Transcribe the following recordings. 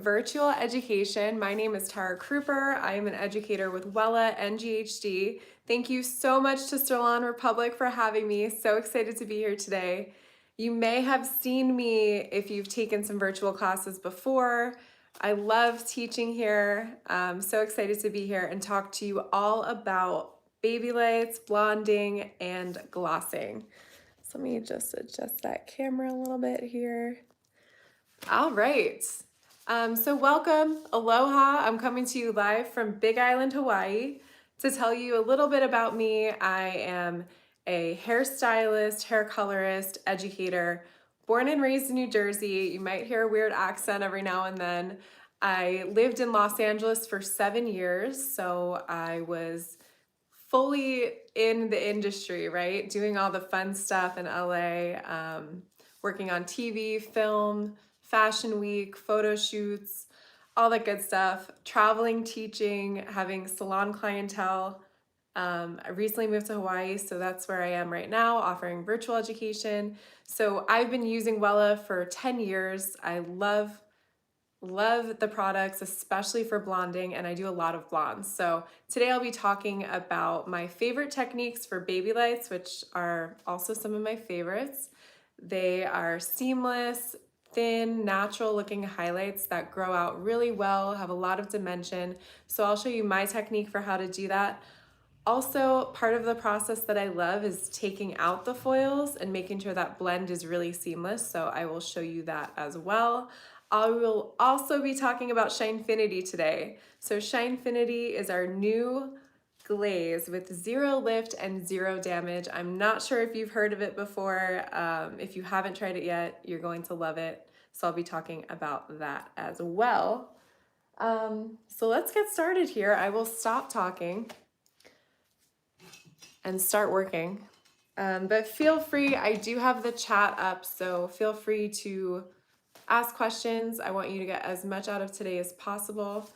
virtual education. My name is Tarra Kruper. I am an educator with Wella and GHD. Thank you so much to Salon Republic for having me. So excited to be here today. You may have seen me if you've taken some virtual classes before. I love teaching here. I'm so excited to be here and talk to you all about Babylights, blonding, and glossing. So let me just adjust that camera a little bit here. All right. So welcome, aloha. I'm coming to you live from Big Island, Hawaii to tell you a little bit about me. I am a hairstylist, hair colorist, educator, born and raised in New Jersey. You might hear a weird accent every now and then. I lived in Los Angeles for 7 years, so I was fully in the industry, right? Doing all the fun stuff in LA, working on TV, film, fashion week, photo shoots, all that good stuff, traveling, teaching, having salon clientele. I recently moved to Hawaii, so that's where I am right now, offering virtual education. So I've been using Wella for 10 years. I love the products, especially for blonding, and I do a lot of blondes. So today I'll be talking about my favorite techniques for Babylights, which are also some of my favorites. They are seamless, thin, natural looking highlights that grow out really well, have a lot of dimension. So I'll show you my technique for how to do that. Also, part of the process that I love is taking out the foils and making sure that blend is really seamless. So I will show you that as well. I will also be talking about Shinefinity today. So Shinefinity is our new glaze with zero lift and zero damage. I'm not sure if you've heard of it before. If you haven't tried it yet, you're going to love it. So I'll be talking about that as well. So let's get started here. I will stop talking and start working. But feel free, I do have the chat up, so feel free to ask questions. I want you to get as much out of today as possible.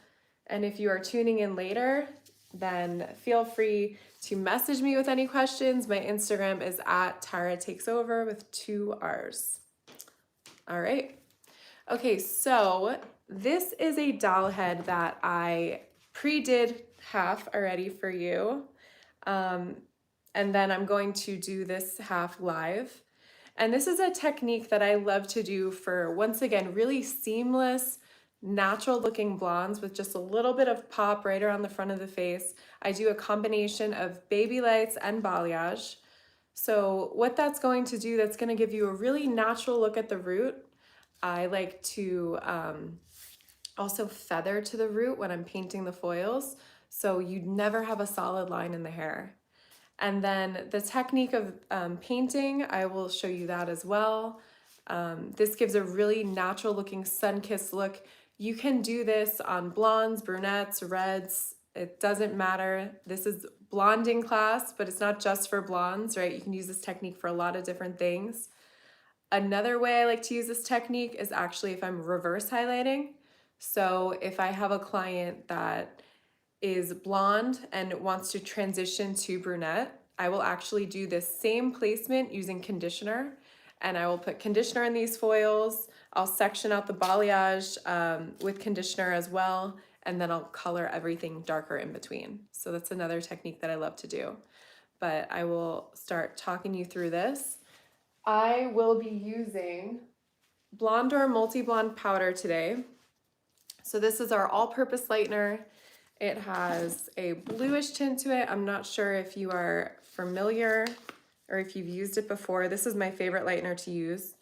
And if you are tuning in later, then feel free to message me with any questions. My Instagram is at Tarra Takes Over with 2 R's. All right. Okay, so this is a doll head that I pre-did half already for you. And then I'm going to do this half live. And this is a technique that I love to do for, once again, really seamless, natural looking blondes with just a little bit of pop right around the front of the face. I do a combination of Babylights and balayage. So what that's going to do, that's going to give you a really natural look at the root. I like to also feather to the root when I'm painting the foils, so you never have a solid line in the hair. And then the technique of painting, I will show you that as well. This gives a really natural looking sun-kissed look. You can do this on blondes, brunettes, reds, it doesn't matter. This is blonding class, but it's not just for blondes, right? You can use this technique for a lot of different things. Another way I like to use this technique is actually if I'm reverse highlighting. So if I have a client that is blonde and wants to transition to brunette, I will actually do this same placement using conditioner, and I will put conditioner in these foils. I'll section out the balayage with conditioner as well, and then I'll color everything darker in between. So that's another technique that I love to do. But I will start talking you through this. I will be using Blondor Multi-Blonde Powder today. So this is our all-purpose lightener. It has a bluish tint to it. I'm not sure if you are familiar or if you've used it before. This is my favorite lightener to use.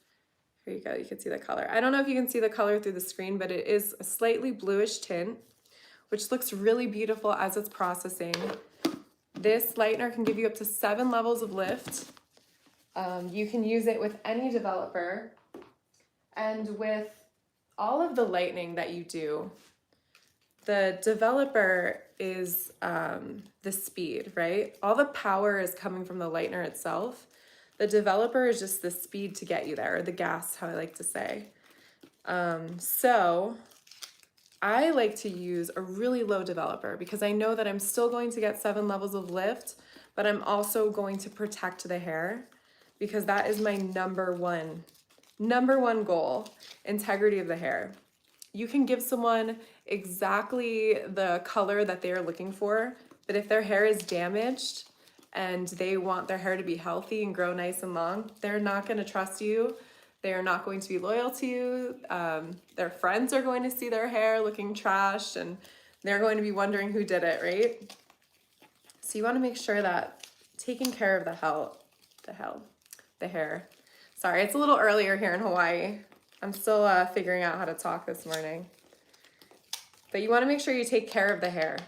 Here you go, you can see the color. I don't know if you can see the color through the screen, but it is a slightly bluish tint, which looks really beautiful as it's processing. This lightener can give you up to 7 levels of lift. You can use it with any developer. And with all of the lightening that you do, the developer is the speed, right? All the power is coming from the lightener itself. The developer is just the speed to get you there, or the gas, how I like to say. So I like to use a really low developer because I know that I'm still going to get 7 levels of lift, but I'm also going to protect the hair because that is my number one goal, integrity of the hair. You can give someone exactly the color that they are looking for, but if their hair is damaged and they want their hair to be healthy and grow nice and long, they're not going to trust you. They are not going to be loyal to you. Their friends are going to see their hair looking trashed and they're going to be wondering who did it, right? So you want to make sure that taking care of the hair. Sorry, it's a little earlier here in Hawaii. I'm still figuring out how to talk this morning. But you want to make sure you take care of the hair.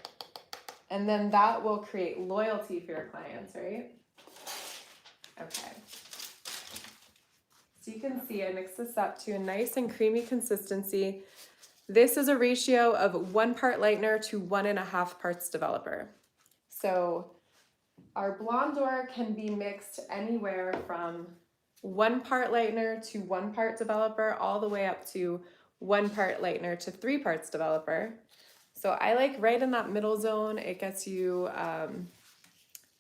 And then that will create loyalty for your clients, right? Okay. So you can see I mix this up to a nice and creamy consistency. This is a ratio of 1 part lightener to 1.5 parts developer. So our Blondor can be mixed anywhere from 1 part lightener to 1 part developer, all the way up to 1 part lightener to 3 parts developer. So I like right in that middle zone. It gets you,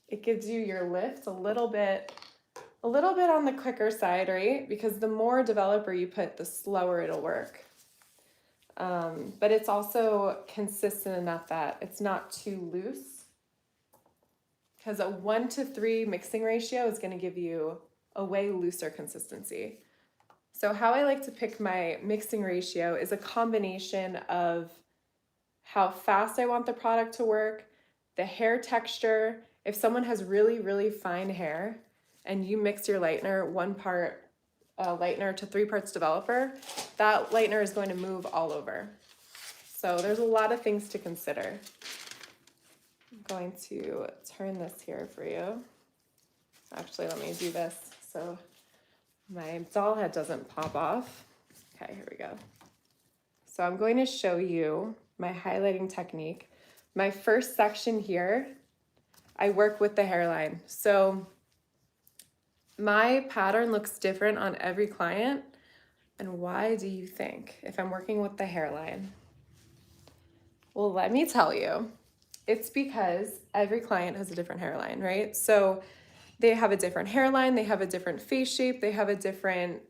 it gives you your lift a little bit on the quicker side, right? Because the more developer you put, the slower it'll work. But it's also consistent enough that it's not too loose. Because a 1-to-3 mixing ratio is going to give you a way looser consistency. So how I like to pick my mixing ratio is a combination of how fast I want the product to work, the hair texture. If someone has really, really fine hair and you mix your lightener 1 part lightener to 3 parts developer, that lightener is going to move all over. So there's a lot of things to consider. I'm going to turn this here for you. Actually, let me do this so my doll head doesn't pop off. Okay, here we go. So I'm going to show you my highlighting technique. My first section here, I work with the hairline. So my pattern looks different on every client. And why do you think, if I'm working with the hairline? Well, let me tell you, it's because every client has a different hairline, right? So they have a different hairline, they have a different face shape, they have a different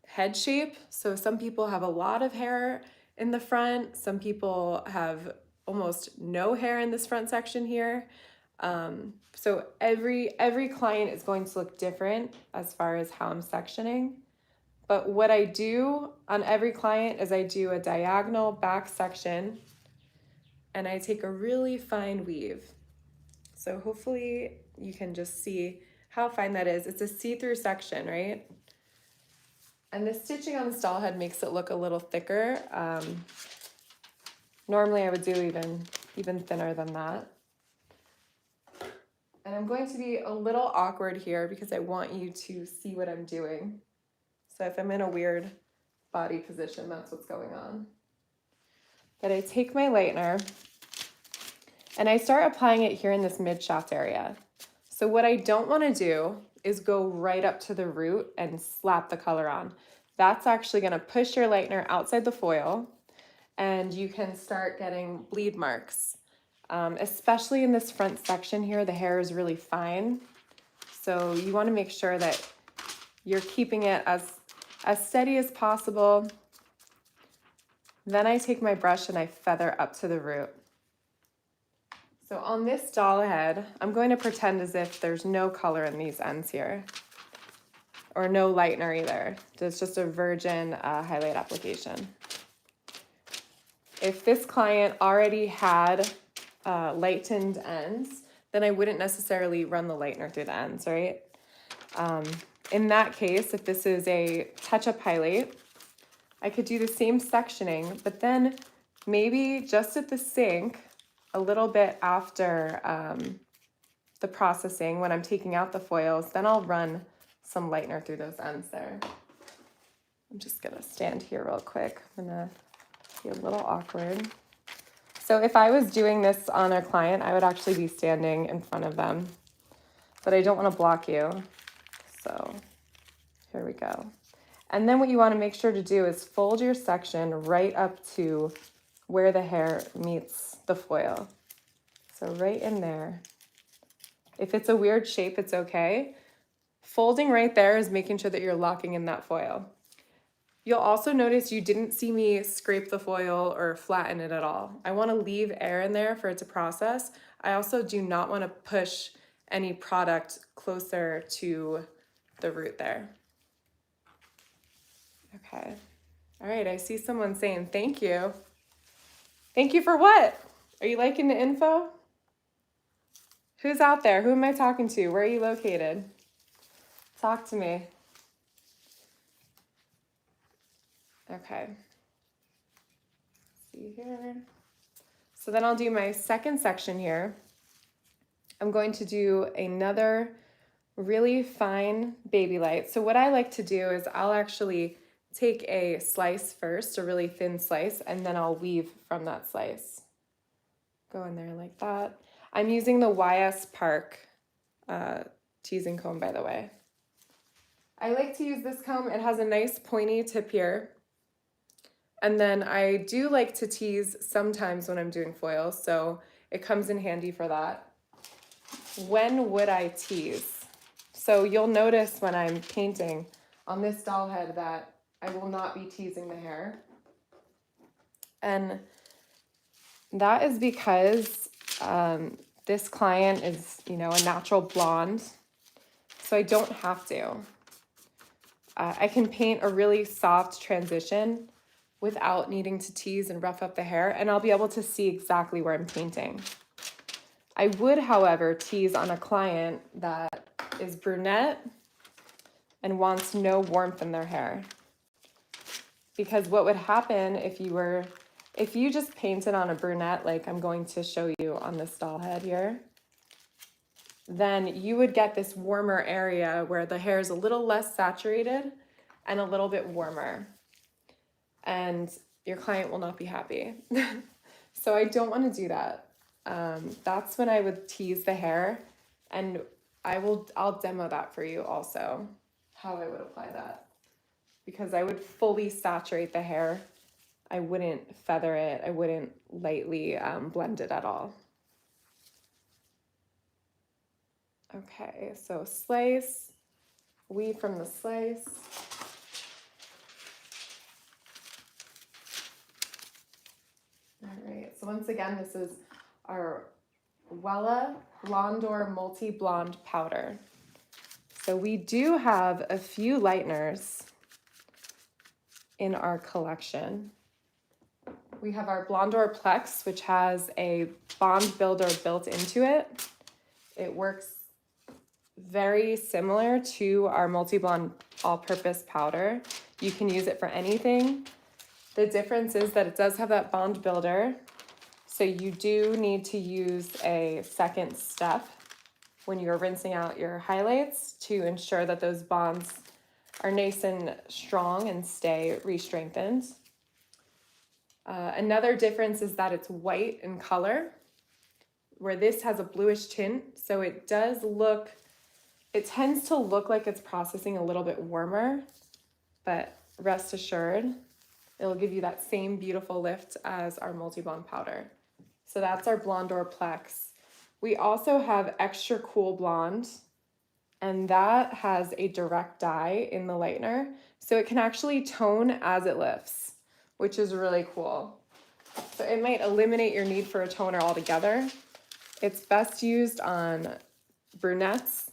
head shape. So some people have a lot of hair in the front, some people have almost no hair in this front section here. So every client is going to look different as far as how I'm sectioning. But what I do on every client is I do a diagonal back section and I take a really fine weave. So hopefully you can just see how fine that is. It's a see-through section, right? And the stitching on the stall head makes it look a little thicker. Normally I would do even thinner than that. And I'm going to be a little awkward here because I want you to see what I'm doing. So if I'm in a weird body position, that's what's going on. But I take my lightener and I start applying it here in this mid-shaft area. So what I don't want to do is go right up to the root and slap the color on. That's actually going to push your lightener outside the foil and you can start getting bleed marks. Especially in this front section here, the hair is really fine. So you want to make sure that you're keeping it as steady as possible. Then I take my brush and I feather up to the root. So on this doll head, I'm going to pretend as if there's no color in these ends here, or no lightener either. It's just a virgin highlight application. If this client already had lightened ends, then I wouldn't necessarily run the lightener through the ends, right? In that case, if this is a touch-up highlight, I could do the same sectioning, but then maybe just at the sink, a little bit after the processing, when I'm taking out the foils, then I'll run some lightener through those ends there. I'm just gonna stand here real quick. I'm gonna be a little awkward. So if I was doing this on a client, I would actually be standing in front of them, but I don't want to block you. So here we go. And then what you want to make sure to do is fold your section right up to where the hair meets the foil. So right in there. If it's a weird shape, it's okay. Folding right there is making sure that you're locking in that foil. You'll also notice you didn't see me scrape the foil or flatten it at all. I want to leave air in there for it to process. I also do not want to push any product closer to the root there. Okay. All right, I see someone saying thank you. Thank you for what? Are you liking the info? Who's out there? Who am I talking to? Where are you located? Talk to me. Okay. See here. So then I'll do my second section here. I'm going to do another really fine baby light. So what I like to do is I'll actually take a slice first, a really thin slice, and then I'll weave from that slice. Go in there like that. I'm using the YS Park teasing comb, by the way. I like to use this comb. It has a nice pointy tip here. And then I do like to tease sometimes when I'm doing foil, so it comes in handy for that. When would I tease? So you'll notice when I'm painting on this doll head that I will not be teasing the hair. And that is because this client is, a natural blonde, so I don't have to. I can paint a really soft transition without needing to tease and rough up the hair, and I'll be able to see exactly where I'm painting. I would, however, tease on a client that is brunette and wants no warmth in their hair. Because what would happen if you just painted on a brunette, like I'm going to show you on this doll head here, then you would get this warmer area where the hair is a little less saturated and a little bit warmer. And your client will not be happy. So I don't want to do that. That's when I would tease the hair, and I'll demo that for you also, how I would apply that. Because I would fully saturate the hair. I wouldn't feather it. I wouldn't lightly blend it at all. Okay, so slice, weave from the slice. All right, so once again, this is our Wella Blondor Multi-Blonde Powder. So we do have a few lighteners in our collection. We have our Blondor Plex, which has a bond builder built into it. It works very similar to our Multi-Blonde all-purpose powder. You can use it for anything. The difference is that it does have that bond builder, so you do need to use a second step when you're rinsing out your highlights to ensure that those bonds are nice and strong and stay re-strengthened. Another difference is that it's white in color, where this has a bluish tint, so it tends to look like it's processing a little bit warmer, but rest assured, it'll give you that same beautiful lift as our multi-blonde powder. So that's our Blondor Plex. We also have Extra Cool Blonde, and that has a direct dye in the lightener, so it can actually tone as it lifts, which is really cool. So it might eliminate your need for a toner altogether. It's best used on brunettes,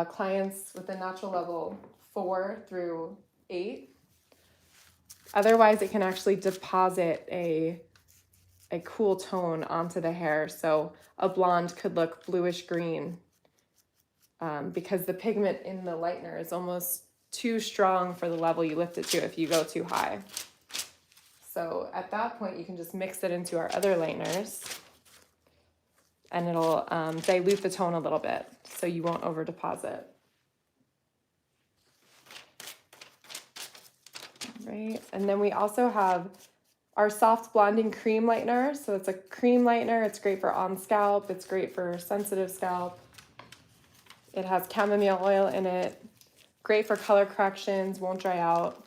clients with a natural level 4 through 8. Otherwise, it can actually deposit a cool tone onto the hair. So a blonde could look bluish green because the pigment in the lightener is almost too strong for the level you lift it to if you go too high. So at that point, you can just mix it into our other lighteners, and it'll dilute the tone a little bit so you won't over deposit. Right, and then we also have our soft blonding cream lightener. So it's a cream lightener. It's great for on scalp. It's great for sensitive scalp. It has chamomile oil in it. Great for color corrections, won't dry out.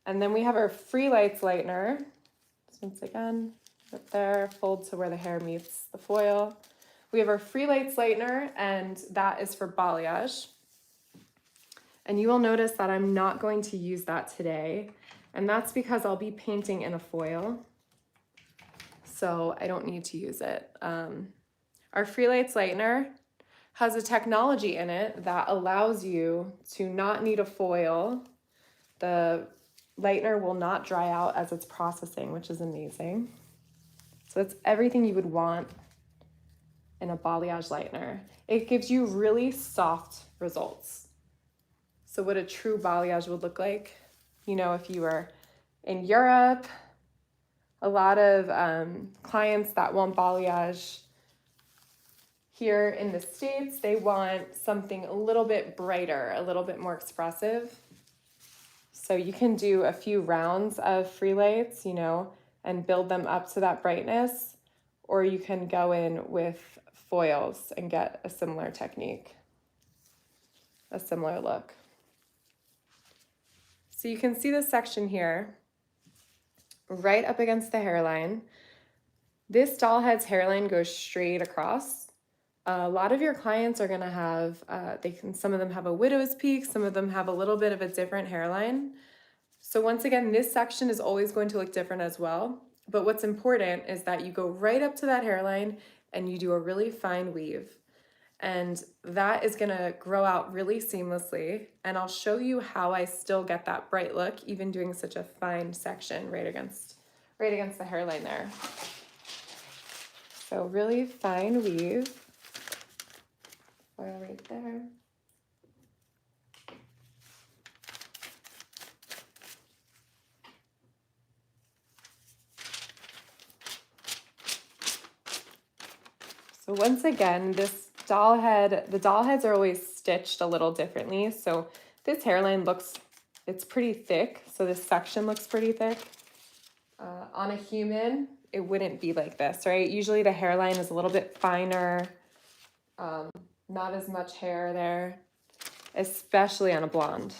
And then we have our Free Lights lightener. So once again, up there, fold to where the hair meets the foil. We have our Free Lights lightener, and that is for balayage. And you will notice that I'm not going to use that today. And that's because I'll be painting in a foil. So I don't need to use it. Our Freelights Lightener has a technology in it that allows you to not need a foil. The lightener will not dry out as it's processing, which is amazing. So it's everything you would want in a balayage lightener. It gives you really soft results. So what a true balayage would look like, you know, if you were in Europe, a lot of clients that want balayage here in the States, they want something a little bit brighter, a little bit more expressive. So you can do a few rounds of free lights, you know, and build them up to that brightness, or you can go in with foils and get a similar technique, a similar look. So you can see this section here, right up against the hairline. This doll head's hairline goes straight across. A lot of your clients are gonna have, some of them have a widow's peak, some of them have a little bit of a different hairline. So once again, this section is always going to look different as well. But what's important is that you go right up to that hairline and you do a really fine weave. And that is gonna grow out really seamlessly. And I'll show you how I still get that bright look, even doing such a fine section right against the hairline there. So really fine weave. Foil right there. So once again, this doll head, the doll heads are always stitched a little differently. So this hairline it's pretty thick. So this section looks pretty thick. On a human, it wouldn't be like this, right? Usually the hairline is a little bit finer, not as much hair there, especially on a blonde.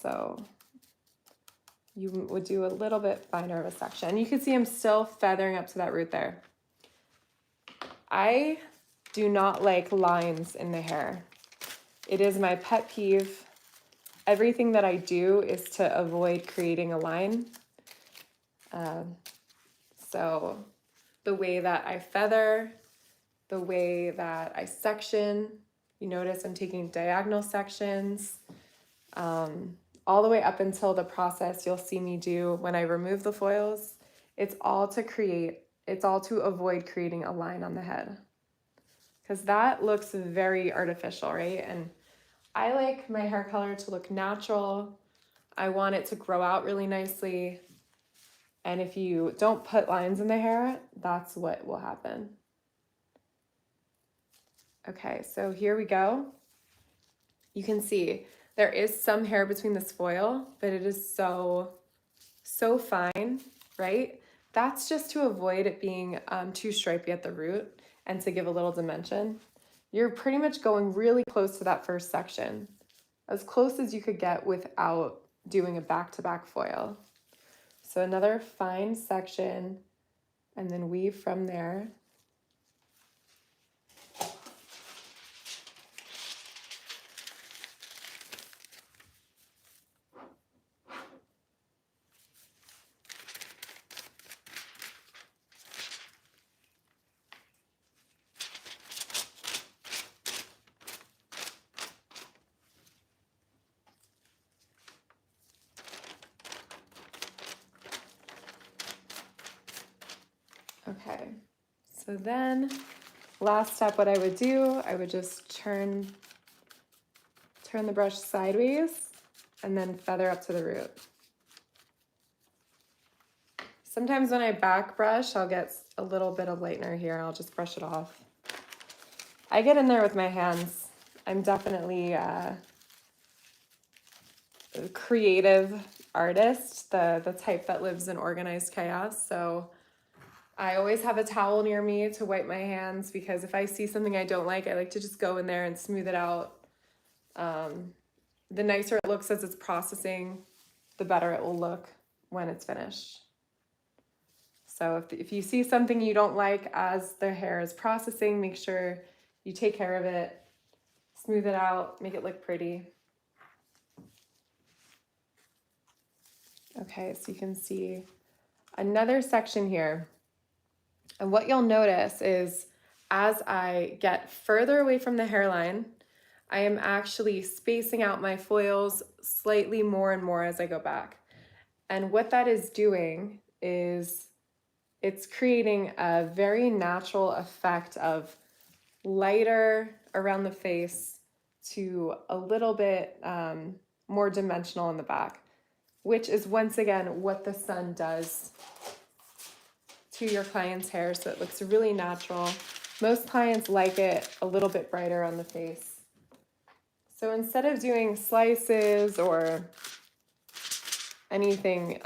So you would do a little bit finer of a section. You can see I'm still feathering up to that root there. I do not like lines in the hair. It is my pet peeve. Everything that I do is to avoid creating a line. So the way that I feather, the way that I section, you notice I'm taking diagonal sections, all the way up until the process you'll see me do when I remove the foils. It's all to avoid creating a line on the head, because that looks very artificial, right? And I like my hair color to look natural. I want it to grow out really nicely. And if you don't put lines in the hair, that's what will happen. Okay, so here we go. You can see there is some hair between this foil, but it is so fine, right? That's just to avoid it being too stripy at the root and to give a little dimension. You're pretty much going really close to that first section, as close as you could get without doing a back-to-back foil. So another fine section, and then weave from there. Okay, so then last step, what I would do, I would just turn the brush sideways and then feather up to the root. Sometimes when I back brush, I'll get a little bit of lightener here and I'll just brush it off. I get in there with my hands. I'm definitely a creative artist, the type that lives in organized chaos. So I always have a towel near me to wipe my hands, because if I see something I don't like, I like to just go in there and smooth it out. The nicer it looks as it's processing, the better it will look when it's finished. So if you see something you don't like as their hair is processing, make sure you take care of it, smooth it out, make it look pretty. Okay, so you can see another section here. And what you'll notice is as I get further away from the hairline, I am actually spacing out my foils slightly more and more as I go back. And what that is doing is it's creating a very natural effect of lighter around the face to a little bit more dimensional in the back, which is once again what the sun does to your client's hair, so it looks really natural. Most clients like it a little bit brighter on the face. So instead of doing slices or anything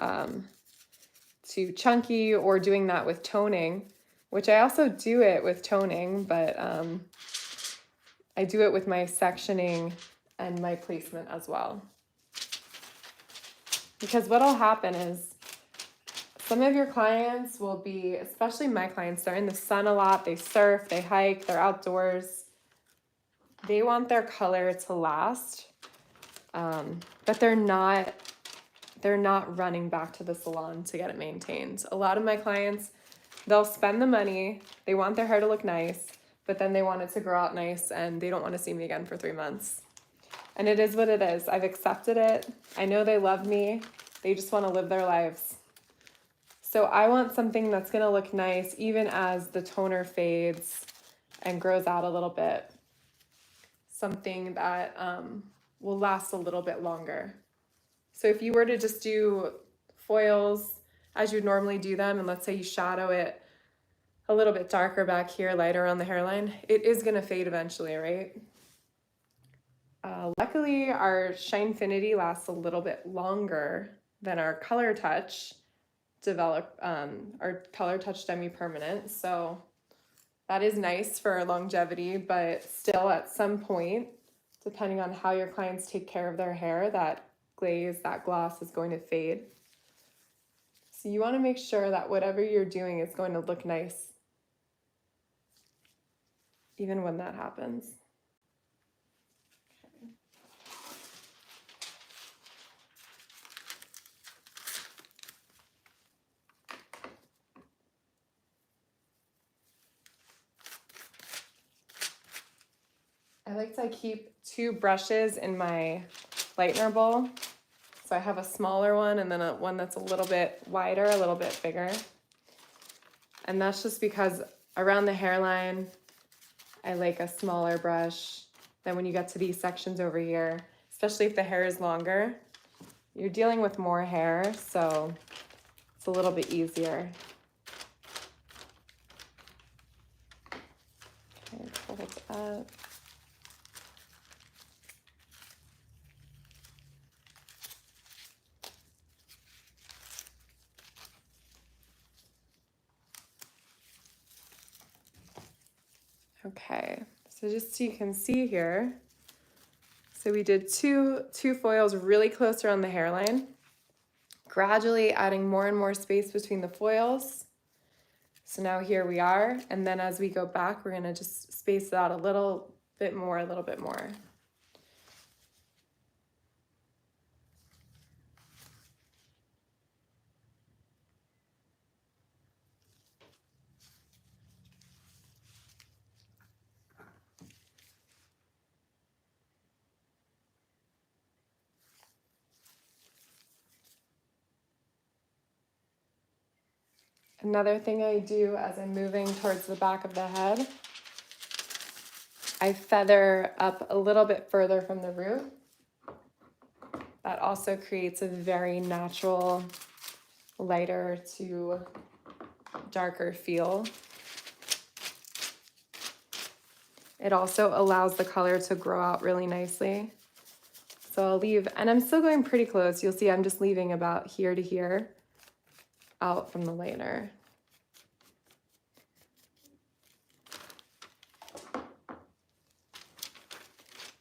too chunky or doing that with toning, which I also do it with toning, but I do it with my sectioning and my placement as well. Because what'll happen is some of your clients will be, especially my clients, they're in the sun a lot, they surf, they hike, they're outdoors. They want their color to last, but they're not running back to the salon to get it maintained. A lot of my clients, they'll spend the money, they want their hair to look nice, but then they want it to grow out nice and they don't want to see me again for 3 months. And it is what it is. I've accepted it. I know they love me. They just want to live their lives. So I want something that's going to look nice even as the toner fades and grows out a little bit. Something that will last a little bit longer. So if you were to just do foils as you'd normally do them, and let's say you shadow it a little bit darker back here, lighter on the hairline, it is going to fade eventually, right? Luckily, our Shinefinity lasts a little bit longer than our Color Touch our Color Touch Demi-Permanent. So that is nice for longevity, but still at some point, depending on how your clients take care of their hair, that glaze, that gloss is going to fade. So you want to make sure that whatever you're doing is going to look nice, even when that happens. I like to keep 2 brushes in my lightener bowl. So I have a smaller one and then one that's a little bit wider, a little bit bigger. And that's just because around the hairline, I like a smaller brush than when you get to these sections over here, especially if the hair is longer. You're dealing with more hair, so it's a little bit easier. Okay, pull it up. Okay, so just so you can see here, so we did two foils really close around the hairline, gradually adding more and more space between the foils. So now here we are, and then as we go back, we're gonna just space it out a little bit more, a little bit more. Another thing I do as I'm moving towards the back of the head, I feather up a little bit further from the root. That also creates a very natural, lighter to darker feel. It also allows the color to grow out really nicely. So I'll leave, and I'm still going pretty close. You'll see I'm just leaving about here to here out from the lightener.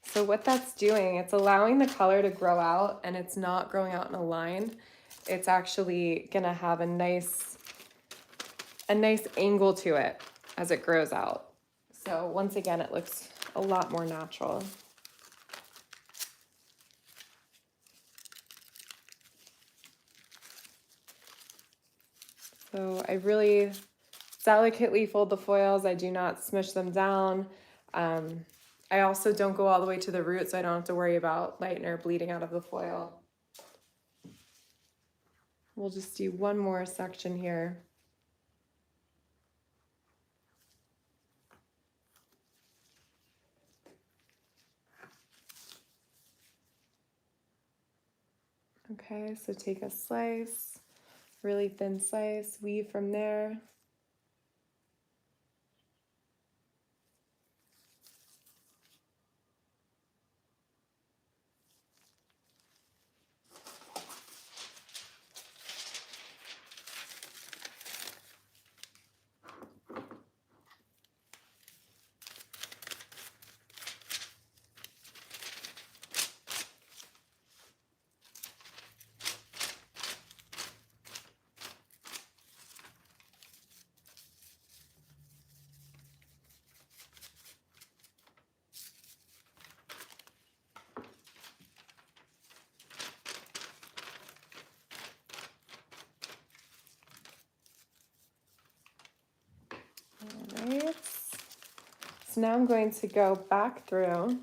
So what that's doing, it's allowing the color to grow out, and it's not growing out in a line. It's actually gonna have a nice a nice angle to it as it grows out. So once again, it looks a lot more natural. So I really delicately fold the foils. I do not smush them down. I also don't go all the way to the root, so I don't have to worry about lightener bleeding out of the foil. We'll just do one more section here. Okay, so take a slice, really thin slice, weave from there. All right. So now I'm going to go back through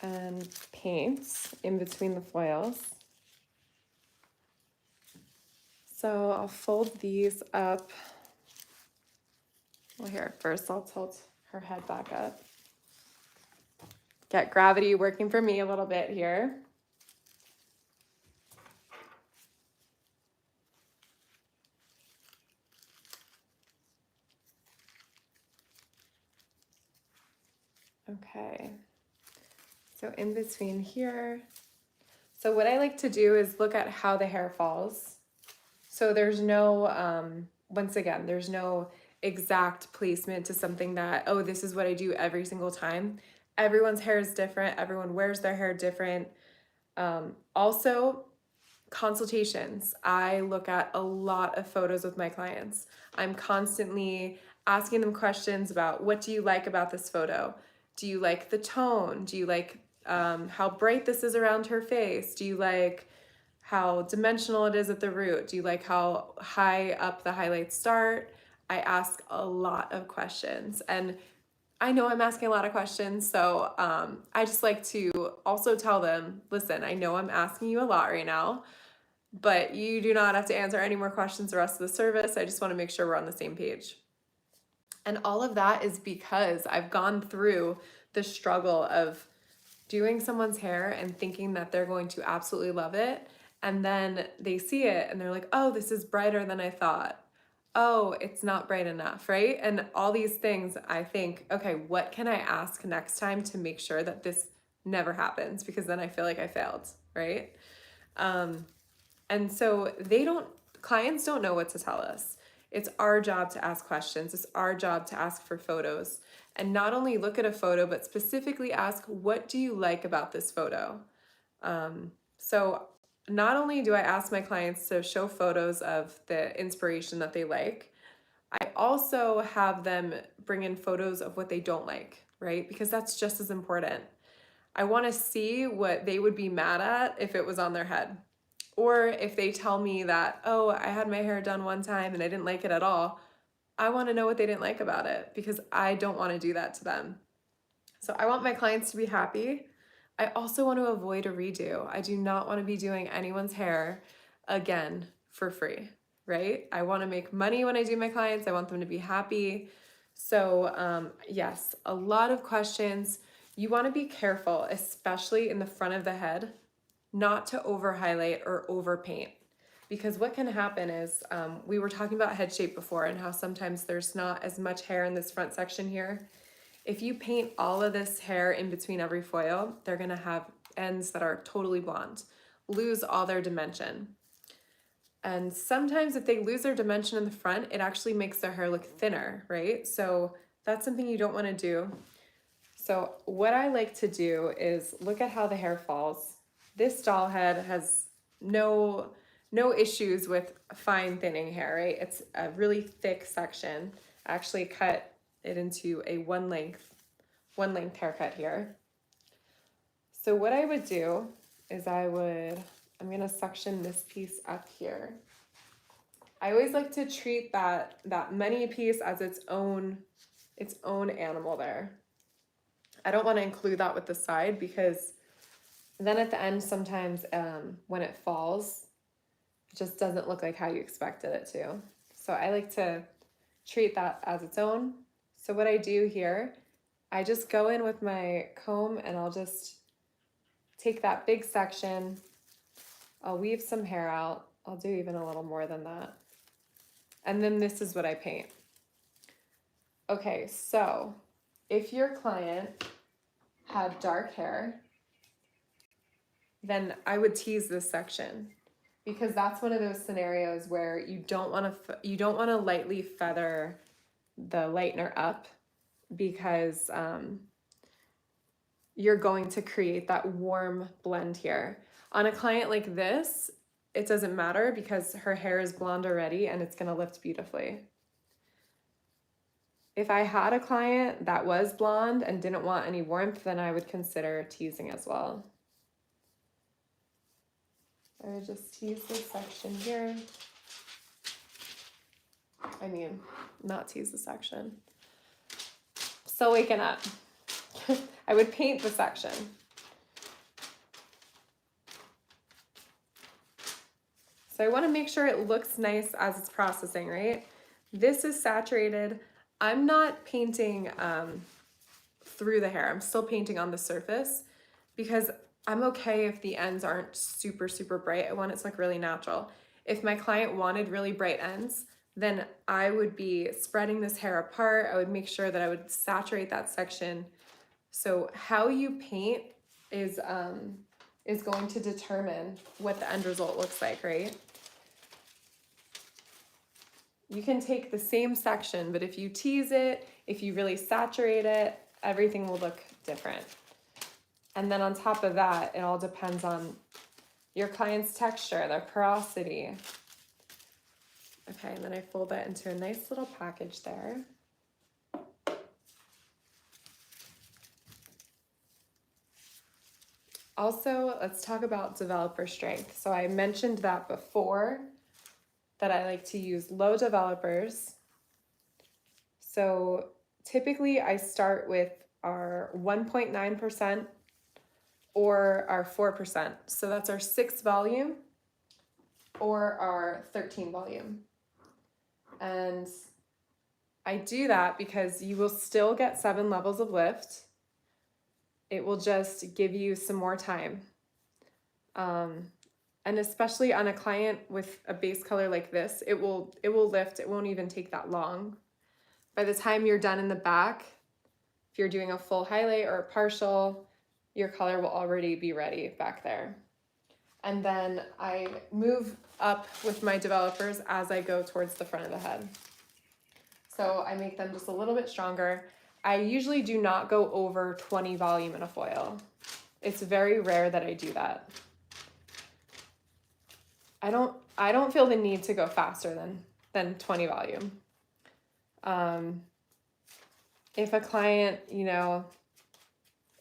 and paint in between the foils. So I'll fold these up. Well, here, first I'll tilt her head back up. Get gravity working for me a little bit here. Okay, so in between here. So what I like to do is look at how the hair falls. So there's no, once again, there's no exact placement to something that, oh, this is what I do every single time. Everyone's hair is different. Everyone wears their hair different. Also, consultations. I look at a lot of photos with my clients. I'm constantly asking them questions about, what do you like about this photo? Do you like the tone? Do you like how bright this is around her face? Do you like how dimensional it is at the root? Do you like how high up the highlights start? I ask a lot of questions, and I know I'm asking a lot of questions, so I just like to also tell them, listen, I know I'm asking you a lot right now, but you do not have to answer any more questions the rest of the service. I just want to make sure we're on the same page. And all of that is because I've gone through the struggle of doing someone's hair and thinking that they're going to absolutely love it. And then they see it and they're like, oh, this is brighter than I thought. Oh, it's not bright enough, right? And all these things, I think, okay, what can I ask next time to make sure that this never happens? Because then I feel like I failed, right? And so clients don't know what to tell us. It's our job to ask questions. It's our job to ask for photos. And not only look at a photo, but specifically ask, what do you like about this photo? So not only do I ask my clients to show photos of the inspiration that they like, I also have them bring in photos of what they don't like, right? Because that's just as important. I want to see what they would be mad at if it was on their head. Or if they tell me that, oh, I had my hair done one time and I didn't like it at all, I want to know what they didn't like about it, because I don't want to do that to them. So I want my clients to be happy. I also want to avoid a redo. I do not want to be doing anyone's hair again for free, right? I want to make money when I do my clients. I want them to be happy. So yes, a lot of questions. You want to be careful, especially in the front of the head, not to over highlight or over paint. Because what can happen is, we were talking about head shape before and how sometimes there's not as much hair in this front section here. If you paint all of this hair in between every foil, they're gonna have ends that are totally blonde, lose all their dimension. And sometimes if they lose their dimension in the front, it actually makes their hair look thinner, right? So that's something you don't wanna do. So what I like to do is look at how the hair falls. This doll head has no no issues with fine thinning hair, right? It's a really thick section. I actually cut it into a one length haircut here. So what I would do is I'm gonna section this piece up here. I always like to treat that many piece as its own animal there. I don't want to include that with the side because then at the end sometimes when it falls, it just doesn't look like how you expected it to. So I like to treat that as its own. So what I do here, I just go in with my comb and I'll just take that big section. I'll weave some hair out. I'll do even a little more than that. And then this is what I paint. Okay, so if your client had dark hair, then I would tease this section because that's one of those scenarios where you don't want to lightly feather the lightener up because you're going to create that warm blend here. On a client like this, it doesn't matter because her hair is blonde already and it's going to lift beautifully. If I had a client that was blonde and didn't want any warmth, then I would consider teasing as well. I would just tease this section here. I mean, not tease the section. Still waking up. I would paint the section. So I want to make sure it looks nice as it's processing, right? This is saturated. I'm not painting through the hair. I'm still painting on the surface because I'm okay if the ends aren't super, super bright. I want it to look really natural. If my client wanted really bright ends, then I would be spreading this hair apart. I would make sure that I would saturate that section. So how you paint is going to determine what the end result looks like, right? You can take the same section, but if you tease it, if you really saturate it, everything will look different. And then on top of that, it all depends on your client's texture, their porosity. Okay, and then I fold that into a nice little package there. Also, let's talk about developer strength. So I mentioned that before, that I like to use low developers. So typically I start with our 1.9% or our 4%. So that's our 6 volume or our 13 volume. And I do that because you will still get 7 levels of lift. It will just give you some more time. And especially on a client with a base color like this, it will lift. It won't even take that long. By the time you're done in the back, if you're doing a full highlight or a partial, your color will already be ready back there. And then I move up with my developers as I go towards the front of the head. So I make them just a little bit stronger. I usually do not go over 20 volume in a foil. It's very rare that I do that. I don't feel the need to go faster than 20 volume. If a client,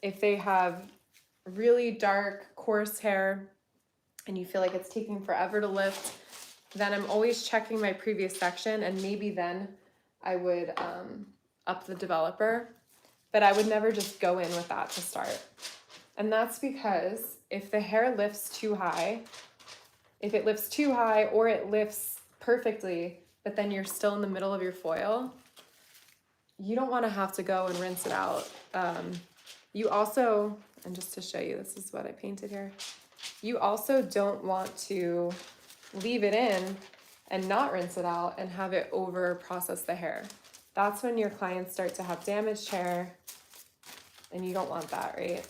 if they have really dark, coarse hair and you feel like it's taking forever to lift, then I'm always checking my previous section and maybe then I would up the developer, but I would never just go in with that to start. And that's because if the hair lifts too high, if it lifts too high or it lifts perfectly, but then you're still in the middle of your foil, you don't want to have to go and rinse it out. You also, and just to show you, this is what I painted here. You also don't want to leave it in and not rinse it out and have it over process the hair. That's when your clients start to have damaged hair and you don't want that, right?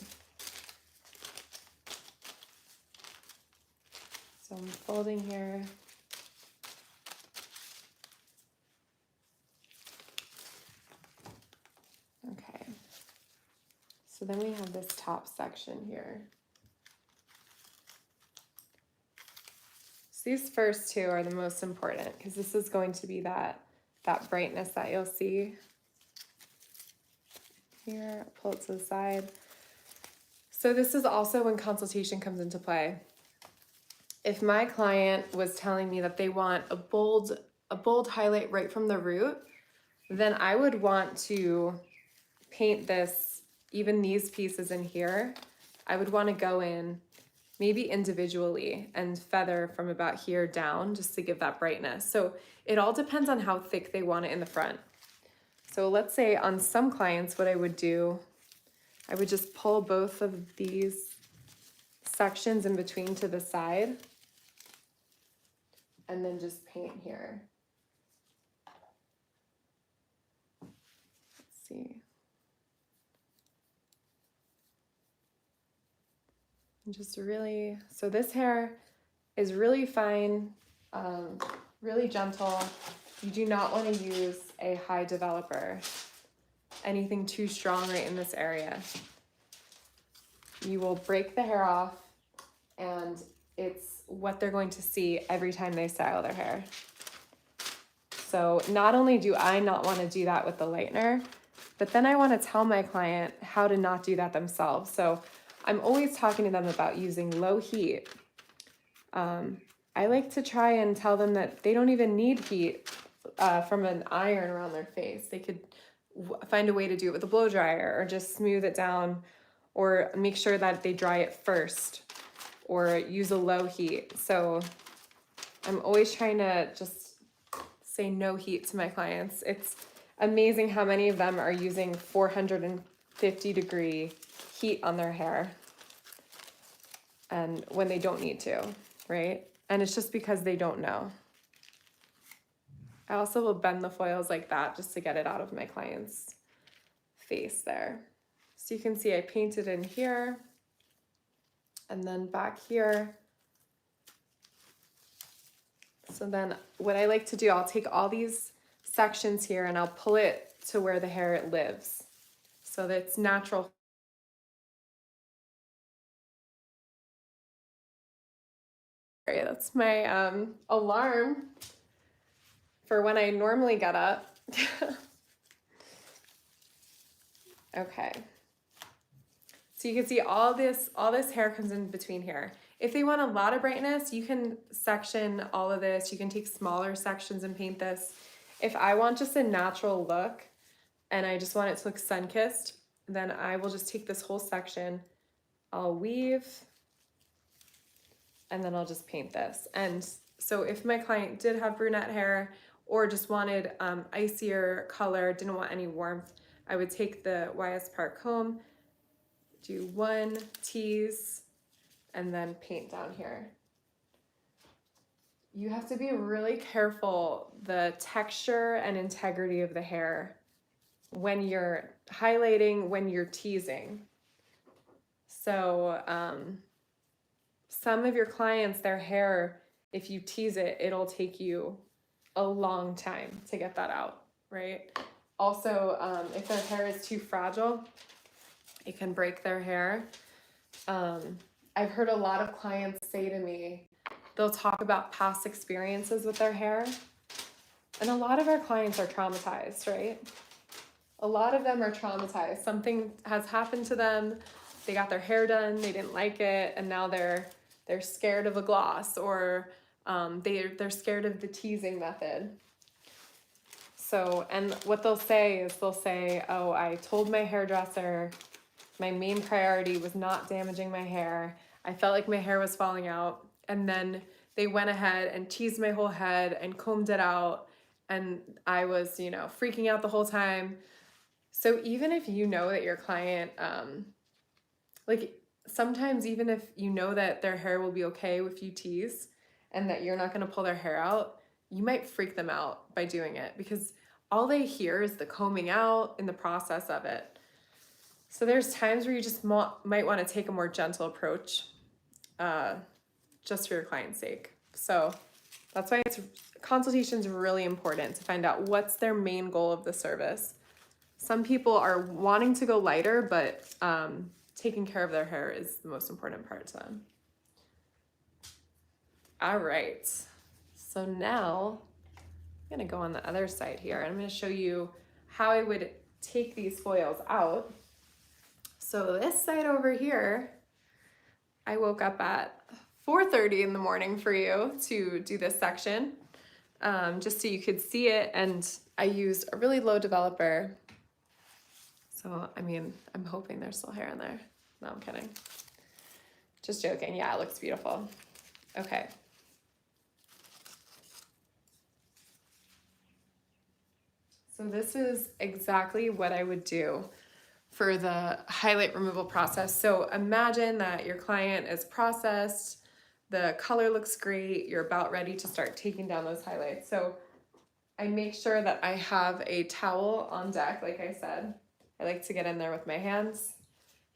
So I'm folding here. Okay. So then we have this top section here. So these first two are the most important because this is going to be that brightness that you'll see. Here, I'll pull it to the side. So this is also when consultation comes into play. If my client was telling me that they want a bold highlight right from the root, then I would want to paint this, even these pieces in here, I would want to go in maybe individually and feather from about here down just to give that brightness. So it all depends on how thick they want it in the front. So let's say on some clients, what I would do, I would just pull both of these sections in between to the side and then just paint here. Let's see. And just really, so this hair is really fine, really gentle. You do not want to use a high developer, anything too strong right in this area. You will break the hair off, and it's what they're going to see every time they style their hair. So not only do I not want to do that with the lightener, but then I want to tell my client how to not do that themselves. So I'm always talking to them about using low heat. I like to try and tell them that they don't even need heat from an iron around their face. They could find a way to do it with a blow dryer or just smooth it down, or make sure that they dry it first, or use a low heat. So I'm always trying to just say no heat to my clients. It's amazing how many of them are using 450-degree heat on their hair, and when they don't need to, right? And it's just because they don't know. I also will bend the foils like that just to get it out of my client's face there. So you can see I painted in here and then back here. So then what I like to do, I'll take all these sections here and I'll pull it to where the hair lives so that it's natural. That's my alarm for when I normally get up. Okay. So you can see all this hair comes in between here. If they want a lot of brightness, you can section all of this. You can take smaller sections and paint this. If I want just a natural look and I just want it to look sun-kissed, then I will just take this whole section, I'll weave, and then I'll just paint this. And so if my client did have brunette hair or just wanted icier color, didn't want any warmth, I would take the YS Tarra comb, do one tease, and then paint down here. You have to be really careful the texture and integrity of the hair when you're highlighting, when you're teasing. So some of your clients, their hair, if you tease it, it'll take you a long time to get that out, right? Also, if their hair is too fragile, it can break their hair. I've heard a lot of clients say to me, they'll talk about past experiences with their hair. And a lot of our clients are traumatized, right? A lot of them are traumatized. Something has happened to them. They got their hair done, they didn't like it, and now they're scared of a gloss, or they're scared of the teasing method. So, and what they'll say is oh, I told my hairdresser my main priority was not damaging my hair. I felt like my hair was falling out, and then they went ahead and teased my whole head and combed it out, and I was, freaking out the whole time. So even if you know that your client, sometimes even if you know that their hair will be okay if you tease and that you're not going to pull their hair out, you might freak them out by doing it because all they hear is the combing out in the process of it. So there's times where you just might want to take a more gentle approach, just for your client's sake. So that's why consultation is really important to find out what's their main goal of the service. Some people are wanting to go lighter, but taking care of their hair is the most important part to them. All right, so now I'm gonna go on the other side here, and I'm gonna show you how I would take these foils out. So this side over here, I woke up at 4:30 in the morning for you to do this section, just so you could see it, and I used a really low developer. So, I mean, I'm hoping there's still hair in there. No, I'm kidding. Just joking. Yeah, it looks beautiful. Okay. So this is exactly what I would do for the highlight removal process. So imagine that your client is processed, the color looks great, you're about ready to start taking down those highlights. So I make sure that I have a towel on deck, like I said. I like to get in there with my hands.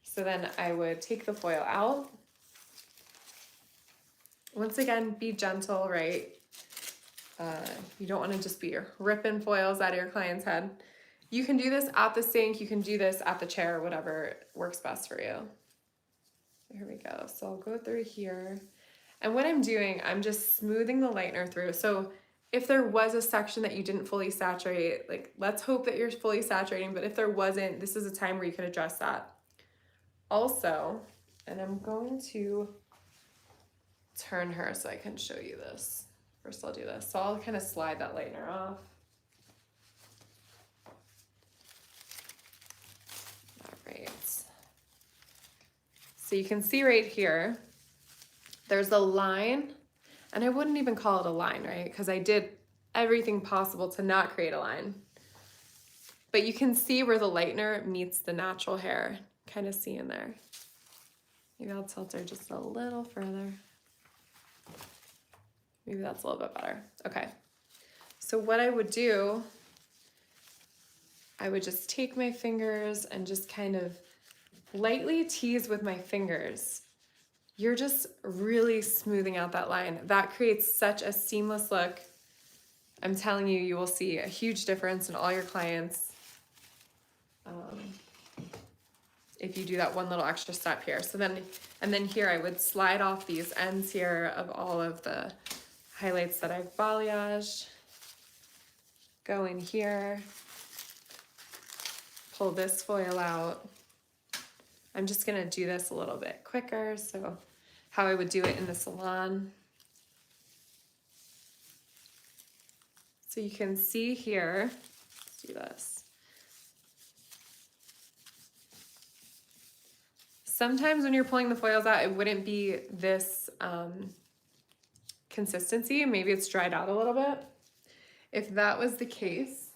So then I would take the foil out. Once again, be gentle, right? You don't want to just be ripping foils out of your client's head. You can do this at the sink, you can do this at the chair, whatever works best for you. Here we go. So I'll go through here. And what I'm doing, I'm just smoothing the lightener through. So if there was a section that you didn't fully saturate, like let's hope that you're fully saturating, but if there wasn't, this is a time where you could address that. Also, and I'm going to turn her so I can show you this. First I'll do this. So I'll kind of slide that lightener off. All right. So you can see right here, there's a line, and I wouldn't even call it a line, right? Because I did everything possible to not create a line. But you can see where the lightener meets the natural hair. Kind of see in there. Maybe I'll tilt her just a little further. Maybe that's a little bit better. Okay. So what I would do, I would just take my fingers and just kind of lightly tease with my fingers. You're just really smoothing out that line. That creates such a seamless look. I'm telling you, you will see a huge difference in all your clients if you do that one little extra step here. So then, and then here I would slide off these ends here of all of the highlights that I've balayaged. Go in here, pull this foil out. I'm just gonna do this a little bit quicker, so how I would do it in the salon. So you can see here, let's do this. Sometimes when you're pulling the foils out, it wouldn't be this consistency. Maybe it's dried out a little bit. If that was the case,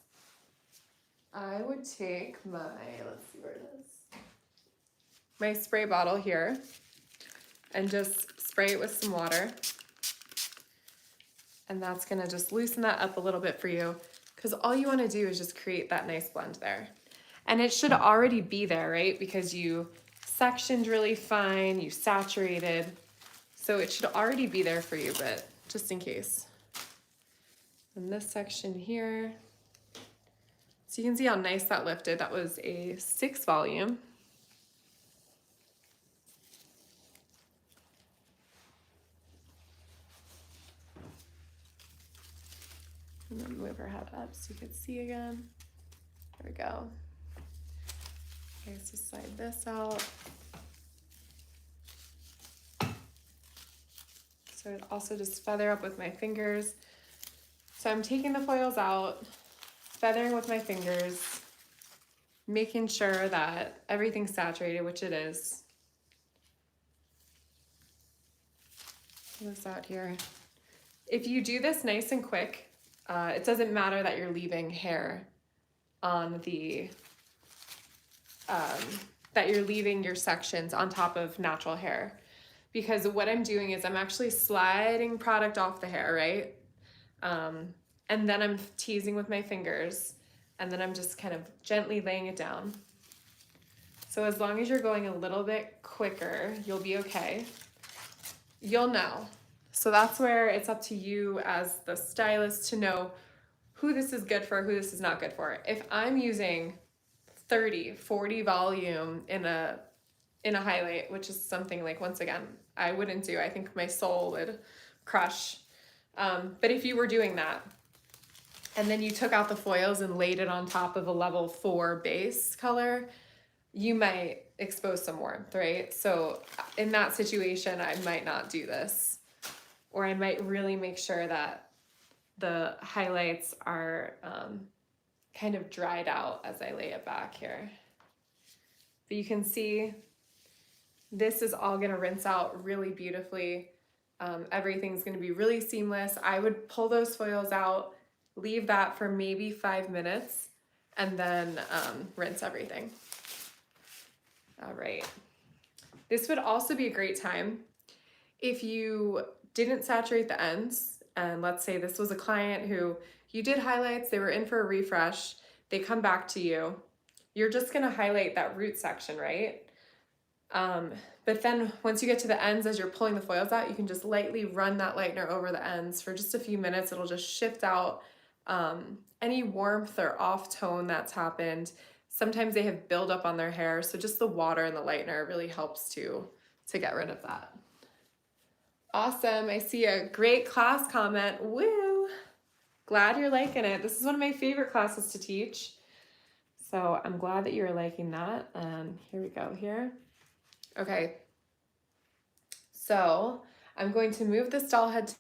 I would take my, let's see where it is, my spray bottle here and just spray it with some water. And that's gonna just loosen that up a little bit for you, because all you wanna do is just create that nice blend there. And it should already be there, right? Because you sectioned really fine, you saturated. So it should already be there for you, but just in case. And this section here, so you can see how nice that lifted. That was a 6 volume. And then move her head up so you can see again. There we go. Okay, so slide this out. So I'd also just feather up with my fingers. So I'm taking the foils out, feathering with my fingers, making sure that everything's saturated, which it is. Pull this out here. If you do this nice and quick, it doesn't matter that you're leaving hair on the, that you're leaving your sections on top of natural hair. Because what I'm doing is I'm actually sliding product off the hair, right? And then I'm teasing with my fingers, and then I'm just kind of gently laying it down. So as long as you're going a little bit quicker, you'll be okay. You'll know. So that's where it's up to you as the stylist to know who this is good for, who this is not good for. If I'm using 30, 40 volume in a highlight, which is something like, once again, I wouldn't do. I think my soul would crush. But if you were doing that, and then you took out the foils and laid it on top of a level 4 base color, you might expose some warmth, right? So in that situation, I might not do this, or I might really make sure that the highlights are kind of dried out as I lay it back here. But you can see this is all gonna rinse out really beautifully. Everything's gonna be really seamless. I would pull those foils out, leave that for maybe 5 minutes, and then rinse everything. All right. This would also be a great time if you didn't saturate the ends, and let's say this was a client who you did highlights, they were in for a refresh, they come back to you, you're just gonna highlight that root section, right? But then once you get to the ends, as you're pulling the foils out, you can just lightly run that lightener over the ends for just a few minutes. It'll just shift out any warmth or off tone that's happened. Sometimes they have buildup on their hair, so just the water and the lightener really helps to get rid of that. Awesome, I see a great class comment. Woo! Glad you're liking it. This is one of my favorite classes to teach. So I'm glad that you're liking that. Here we go here. Okay, so I'm going to move this doll head.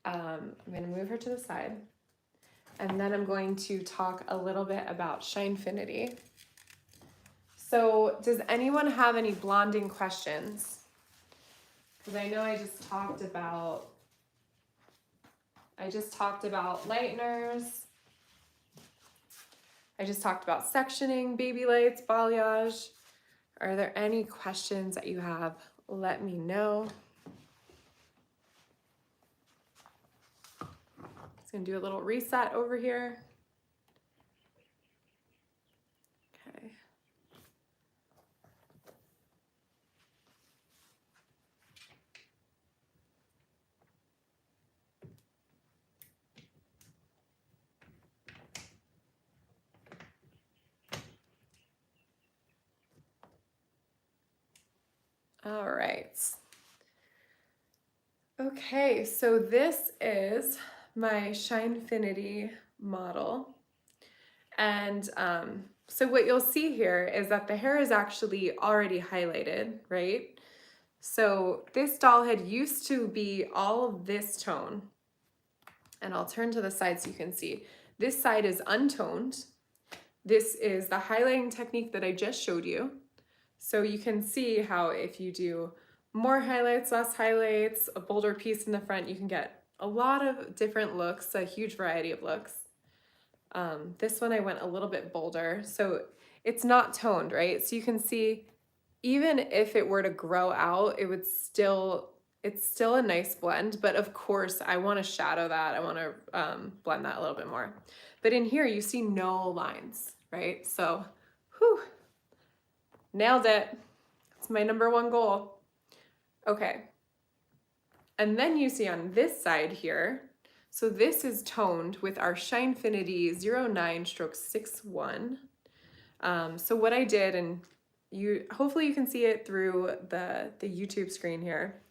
I'm going to move her to the side, and then I'm going to talk a little bit about Shinefinity. So does anyone have any blonding questions? Because I know I just talked about lighteners. I just talked about sectioning, Babylights, balayage. Are there any questions that you have? Let me know. Just gonna do a little reset over here. Okay. All right. Okay, so this is my Shinefinity model. And so what you'll see here is that the hair is actually already highlighted, right? So this doll head used to be all of this tone. And I'll turn to the side so you can see. This side is untoned. This is the highlighting technique that I just showed you. So you can see how if you do more highlights, less highlights, a bolder piece in the front, you can get a lot of different looks, a huge variety of looks. This one I went a little bit bolder, so it's not toned, right? So you can see even if it were to grow out, it's still a nice blend, but of course I want to shadow that. I want to blend that a little bit more. But in here you see no lines, right? So, whew. Nailed it. It's my #1 goal. Okay. And then you see on this side here, so this is toned with our Shinefinity 09/61. So what I did, and hopefully you can see it through the YouTube screen here,